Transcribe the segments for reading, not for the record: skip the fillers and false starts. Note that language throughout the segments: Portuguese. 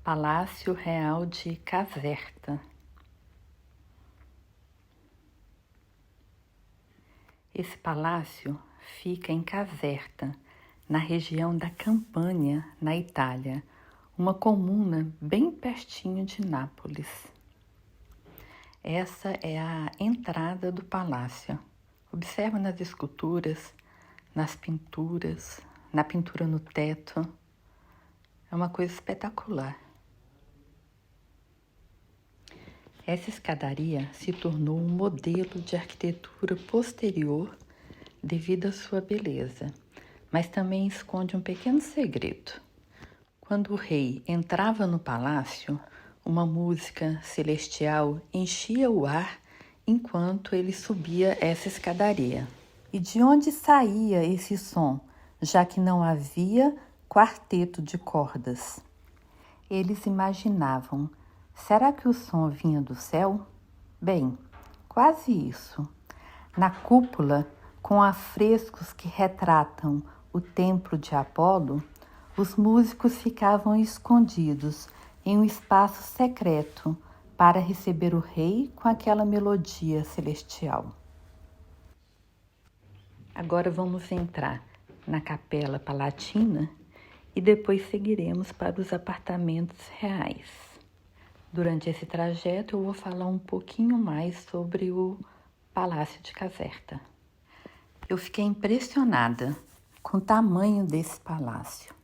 Palácio Real de Caserta. Esse palácio fica em Caserta, na região da Campânia, na Itália, uma comuna bem pertinho de Nápoles. Essa é a entrada do palácio. Observa nas esculturas, nas pinturas, na pintura no teto. É uma coisa espetacular. Essa escadaria se tornou um modelo de arquitetura posterior devido à sua beleza, mas também esconde um pequeno segredo. Quando o rei entrava no palácio, uma música celestial enchia o ar enquanto ele subia essa escadaria. E de onde saía esse som, já que não havia quarteto de cordas? Eles imaginavam: será que o som vinha do céu? Bem, quase isso. Na cúpula, com afrescos que retratam o templo de Apolo, os músicos ficavam escondidos em um espaço secreto para receber o rei com aquela melodia celestial. Agora vamos entrar na Capela Palatina e depois seguiremos para os apartamentos reais. Durante esse trajeto eu vou falar um pouquinho mais sobre o Palácio de Caserta. Eu fiquei impressionada com o tamanho desse palácio.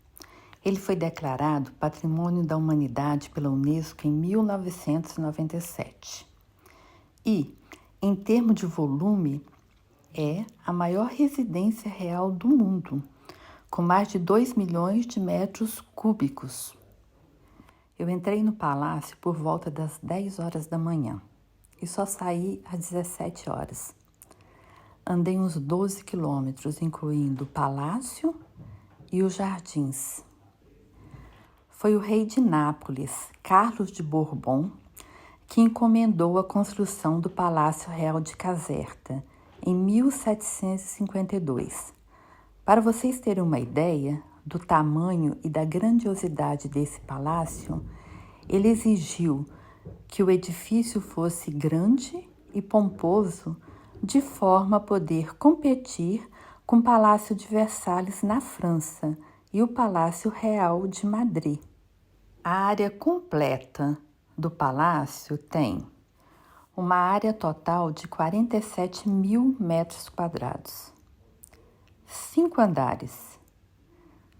Ele foi declarado Patrimônio da Humanidade pela Unesco em 1997. E, em termos de volume, é a maior residência real do mundo, com mais de 2 milhões de metros cúbicos. Eu entrei no palácio por volta das 10 horas da manhã e só saí às 17 horas. Andei uns 12 quilômetros, incluindo o palácio e os jardins. Foi o rei de Nápoles, Carlos de Bourbon, que encomendou a construção do Palácio Real de Caserta em 1752. Para vocês terem uma ideia do tamanho e da grandiosidade desse palácio, ele exigiu que o edifício fosse grande e pomposo de forma a poder competir com o Palácio de Versalhes na França e o Palácio Real de Madrid. A área completa do palácio tem uma área total de 47 mil metros quadrados, 5 andares,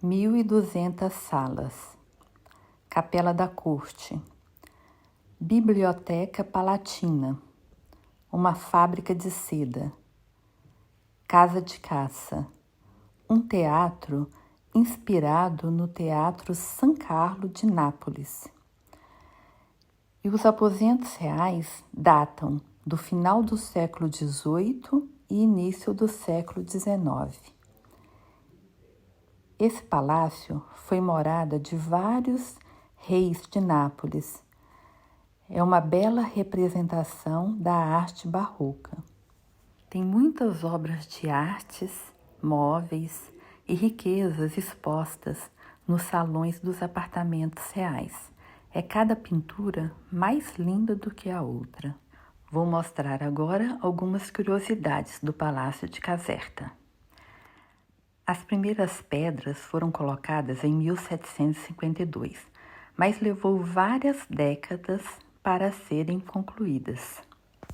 1.200 salas, Capela da Corte, Biblioteca Palatina, uma fábrica de seda, casa de caça, um teatro inspirado no Teatro San Carlo de Nápoles. E os aposentos reais datam do final do século XVIII e início do século XIX. Esse palácio foi morada de vários reis de Nápoles. É uma bela representação da arte barroca. Tem muitas obras de artes, móveis e riquezas expostas nos salões dos apartamentos reais. É cada pintura mais linda do que a outra. Vou mostrar agora algumas curiosidades do Palácio de Caserta. As primeiras pedras foram colocadas em 1752, mas levou várias décadas para serem concluídas.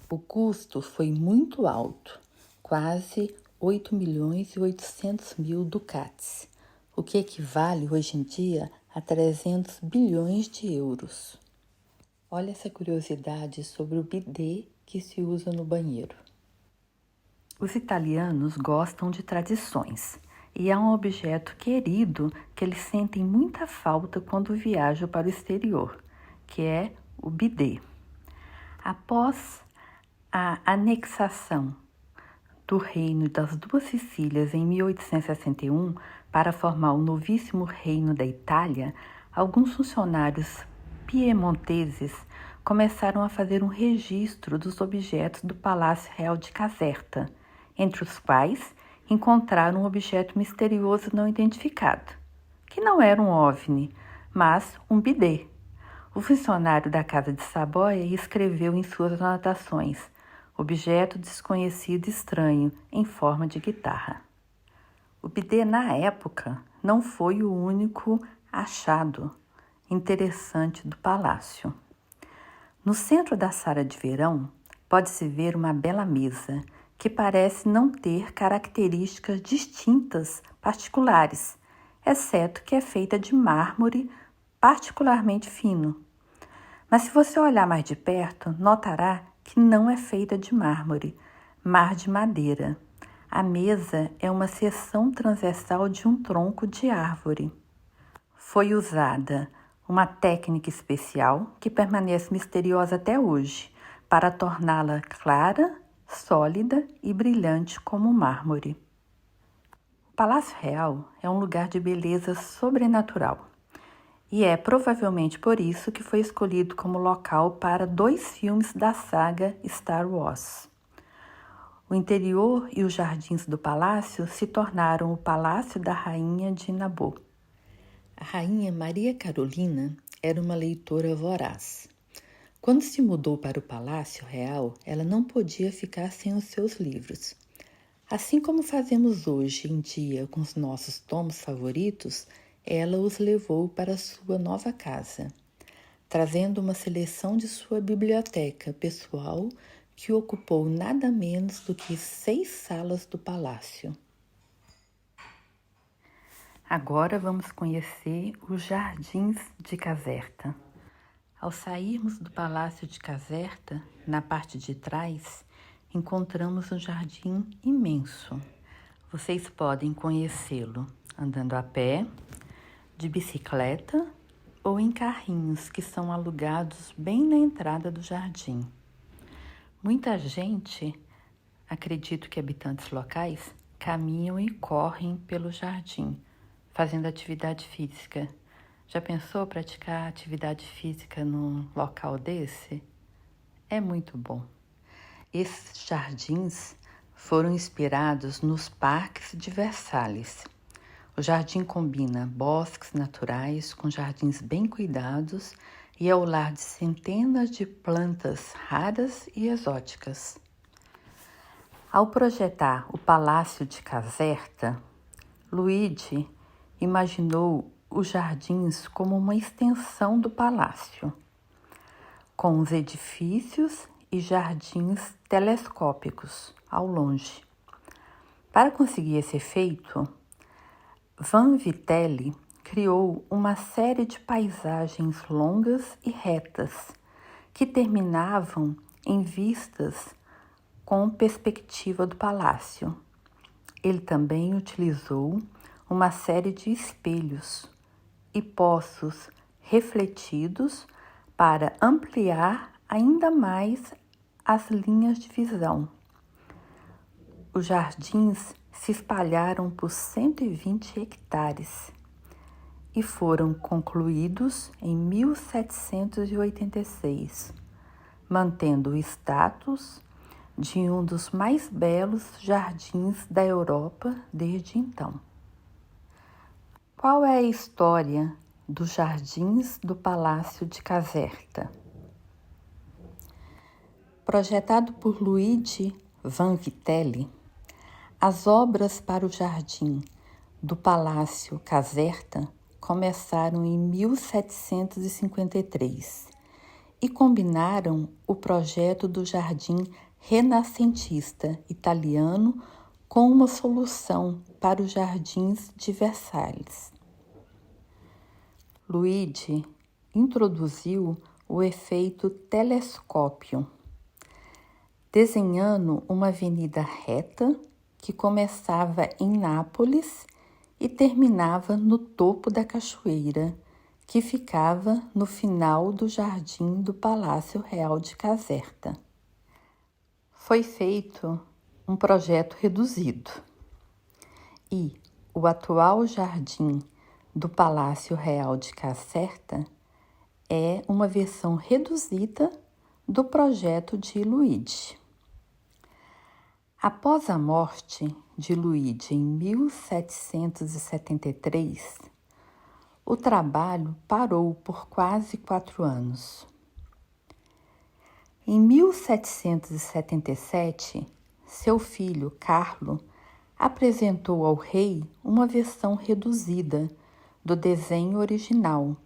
O custo foi muito alto, quase 8.800.000 ducatis, o que equivale hoje em dia a 300 bilhões de euros. Olha essa curiosidade sobre o bidê que se usa no banheiro. Os italianos gostam de tradições e é um objeto querido que eles sentem muita falta quando viajam para o exterior, que é o bidê. Após a anexação do Reino das Duas Sicílias em 1861 para formar o novíssimo Reino da Itália, alguns funcionários piemonteses começaram a fazer um registro dos objetos do Palácio Real de Caserta, entre os quais encontraram um objeto misterioso não identificado, que não era um OVNI, mas um bidê, O funcionário da Casa de Saboia escreveu em suas anotações: objeto desconhecido estranho em forma de guitarra. O bidê, na época, não foi o único achado interessante do palácio. No centro da sala de verão, pode-se ver uma bela mesa que parece não ter características distintas particulares, exceto que é feita de mármore particularmente fino. Mas se você olhar mais de perto, notará que não é feita de mármore, mas de madeira. A mesa é uma seção transversal de um tronco de árvore. Foi usada uma técnica especial que permanece misteriosa até hoje, para torná-la clara, sólida e brilhante como mármore. O Palácio Real é um lugar de beleza sobrenatural. E é provavelmente por isso que foi escolhido como local para 2 filmes da saga Star Wars. O interior e os jardins do palácio se tornaram o Palácio da Rainha de Naboú. A rainha Maria Carolina era uma leitora voraz. Quando se mudou para o Palácio Real, ela não podia ficar sem os seus livros. Assim como fazemos hoje em dia com os nossos tomos favoritos, ela os levou para sua nova casa, trazendo uma seleção de sua biblioteca pessoal que ocupou nada menos do que 6 salas do palácio. Agora vamos conhecer os Jardins de Caserta. Ao sairmos do Palácio de Caserta, na parte de trás, encontramos um jardim imenso. Vocês podem conhecê-lo andando a pé, de bicicleta ou em carrinhos que são alugados bem na entrada do jardim. Muita gente, acredito que habitantes locais, caminham e correm pelo jardim, fazendo atividade física. Já pensou praticar atividade física num local desse? É muito bom. Esses jardins foram inspirados nos parques de Versalhes. O jardim combina bosques naturais com jardins bem cuidados e é o lar de centenas de plantas raras e exóticas. Ao projetar o Palácio de Caserta, Luigi imaginou os jardins como uma extensão do palácio, com os edifícios e jardins telescópicos ao longe. Para conseguir esse efeito, Vanvitelli criou uma série de paisagens longas e retas que terminavam em vistas com perspectiva do palácio. Ele também utilizou uma série de espelhos e poços refletidos para ampliar ainda mais as linhas de visão. Os jardins se espalharam por 120 hectares e foram concluídos em 1786, mantendo o status de um dos mais belos jardins da Europa desde então. Qual é a história dos jardins do Palácio de Caserta? Projetado por Luigi Vanvitelli, as obras para o jardim do Palácio Caserta começaram em 1753 e combinaram o projeto do jardim renascentista italiano com uma solução para os jardins de Versalhes. Luigi introduziu o efeito telescópio, desenhando uma avenida reta que começava em Nápoles e terminava no topo da cachoeira, que ficava no final do jardim do Palácio Real de Caserta. Foi feito um projeto reduzido e o atual jardim do Palácio Real de Caserta é uma versão reduzida do projeto de Luigi. Após a morte de Luigi em 1773, o trabalho parou por quase 4 anos. Em 1777, seu filho, Carlo, apresentou ao rei uma versão reduzida do desenho original,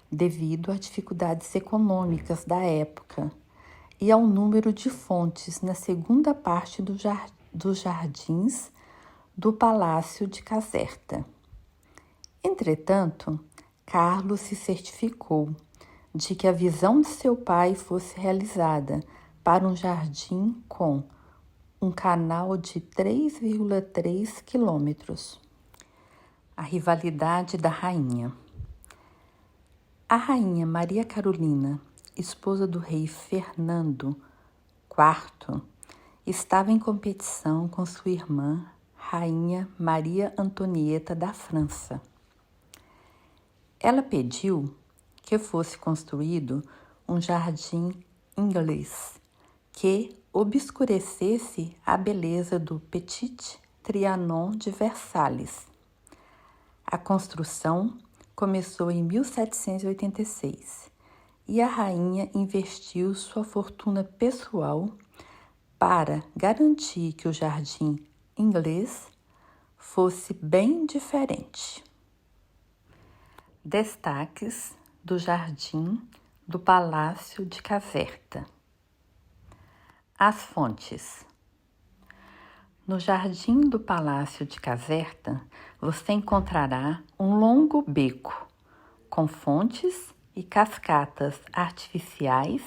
devido às dificuldades econômicas da época e ao número de fontes na segunda parte dos jardins do Palácio de Caserta. Entretanto, Carlos se certificou de que a visão de seu pai fosse realizada para um jardim com um canal de 3,3 quilômetros. A rivalidade da rainha. A rainha Maria Carolina, esposa do rei Fernando IV, estava em competição com sua irmã, rainha Maria Antonieta da França. Ela pediu que fosse construído um jardim inglês que obscurecesse a beleza do Petit Trianon de Versalhes. A construção começou em 1786 e a rainha investiu sua fortuna pessoal para garantir que o jardim inglês fosse bem diferente. Destaques do jardim do Palácio de Caserta. As fontes. No jardim do Palácio de Caserta, você encontrará um longo beco com fontes e cascatas artificiais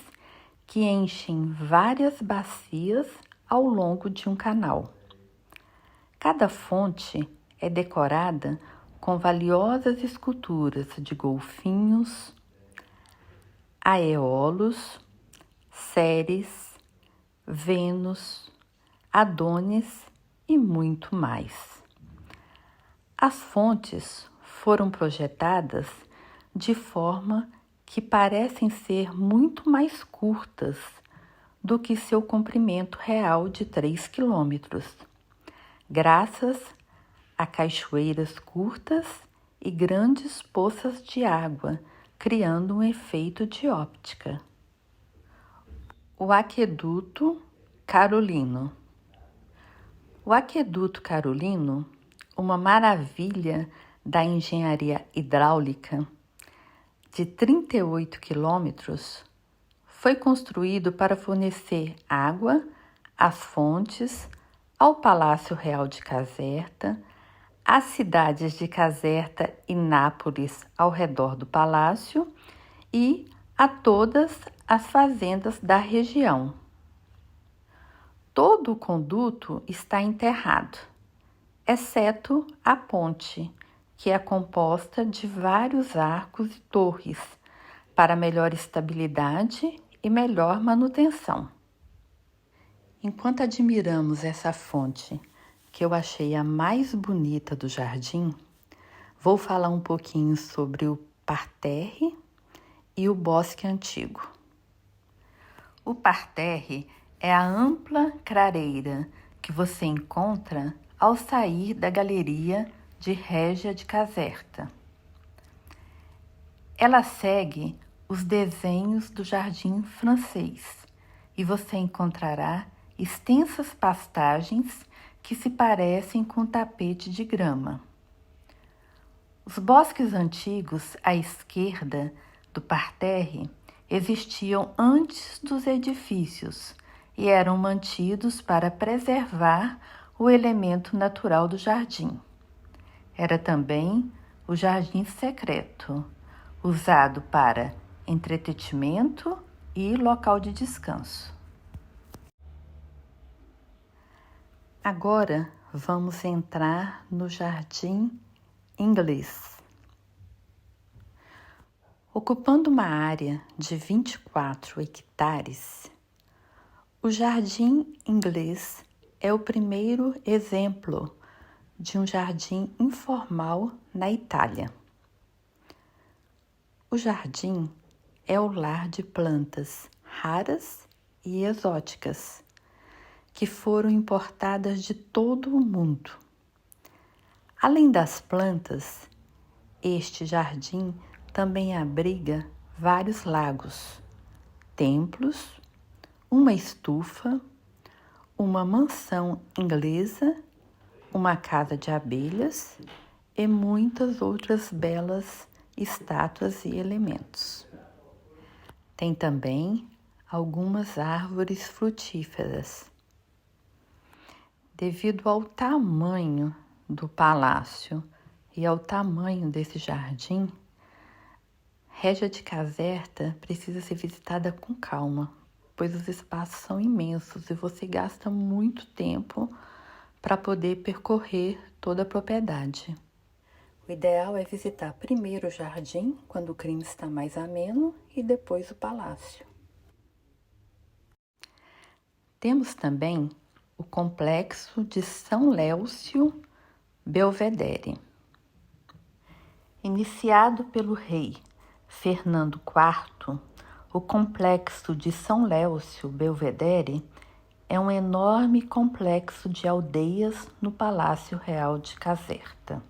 que enchem várias bacias ao longo de um canal. Cada fonte é decorada com valiosas esculturas de golfinhos, Aeolus, Ceres, Vênus, Adonis e muito mais. As fontes foram projetadas de forma que parecem ser muito mais curtas do que seu comprimento real de 3 quilômetros, graças a cachoeiras curtas e grandes poças de água, criando um efeito de óptica. O Aqueduto Carolino. O Aqueduto Carolino, uma maravilha da engenharia hidráulica, de 38 quilômetros, foi construído para fornecer água às fontes, ao Palácio Real de Caserta, às cidades de Caserta e Nápoles ao redor do palácio e a todas as fazendas da região. Todo o conduto está enterrado, exceto a ponte, que é composta de vários arcos e torres, para melhor estabilidade e melhor manutenção. Enquanto admiramos essa fonte, que eu achei a mais bonita do jardim, vou falar um pouquinho sobre o parterre e o bosque antigo. O parterre é a ampla clareira que você encontra ao sair da galeria de Régia de Caserta. Ela segue os desenhos do jardim francês e você encontrará extensas pastagens que se parecem com tapete de grama. Os bosques antigos à esquerda do parterre existiam antes dos edifícios e eram mantidos para preservar o elemento natural do jardim. Era também o jardim secreto, usado para entretenimento e local de descanso. Agora vamos entrar no jardim inglês. Ocupando uma área de 24 hectares, o jardim inglês é o primeiro exemplo de um jardim informal na Itália. O jardim é o lar de plantas raras e exóticas, que foram importadas de todo o mundo. Além das plantas, Este jardim também abriga vários lagos, templos, uma estufa, uma mansão inglesa, uma casa de abelhas e muitas outras belas estátuas e elementos. Tem também algumas árvores frutíferas. Devido ao tamanho do palácio e ao tamanho desse jardim, Régia de Caserta precisa ser visitada com calma, pois os espaços são imensos e você gasta muito tempo para poder percorrer toda a propriedade. O ideal é visitar primeiro o jardim, quando o clima está mais ameno, e depois o palácio. Temos também o complexo de São Léucio Belvedere. Iniciado pelo rei Fernando IV, o complexo de São Léucio Belvedere é um enorme complexo de aldeias no Palácio Real de Caserta.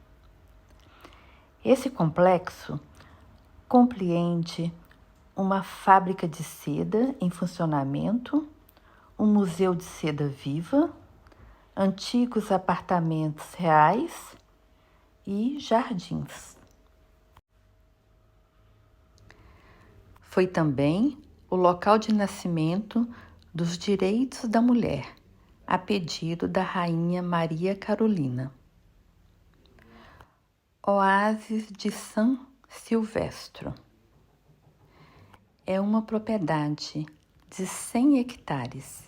Esse complexo compreende uma fábrica de seda em funcionamento, um museu de seda viva, antigos apartamentos reais e jardins. Foi também o local de nascimento dos direitos da mulher, a pedido da rainha Maria Carolina. Oásis de São Silvestro. É uma propriedade de 100 hectares,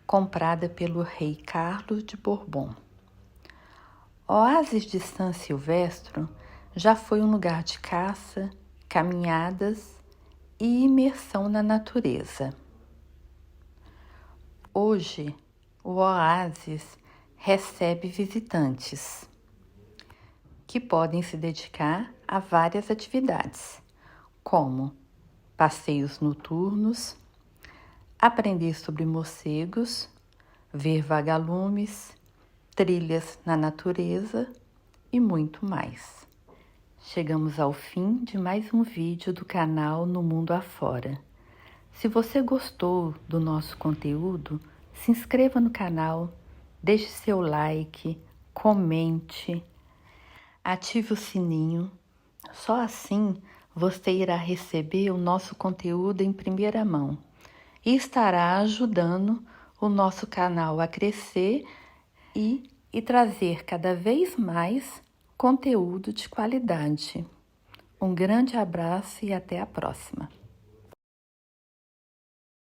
comprada pelo rei Carlos de Bourbon. Oásis de São Silvestro já foi um lugar de caça, caminhadas e imersão na natureza. Hoje, o oásis recebe visitantes que podem se dedicar a várias atividades, como passeios noturnos, aprender sobre morcegos, ver vagalumes, trilhas na natureza e muito mais. Chegamos ao fim de mais um vídeo do canal No Mundo Afora. Se você gostou do nosso conteúdo, se inscreva no canal, deixe seu like, comente, ative o sininho. Só assim você irá receber o nosso conteúdo em primeira mão e estará ajudando o nosso canal a crescer e trazer cada vez mais conteúdo de qualidade. Um grande abraço e até a próxima.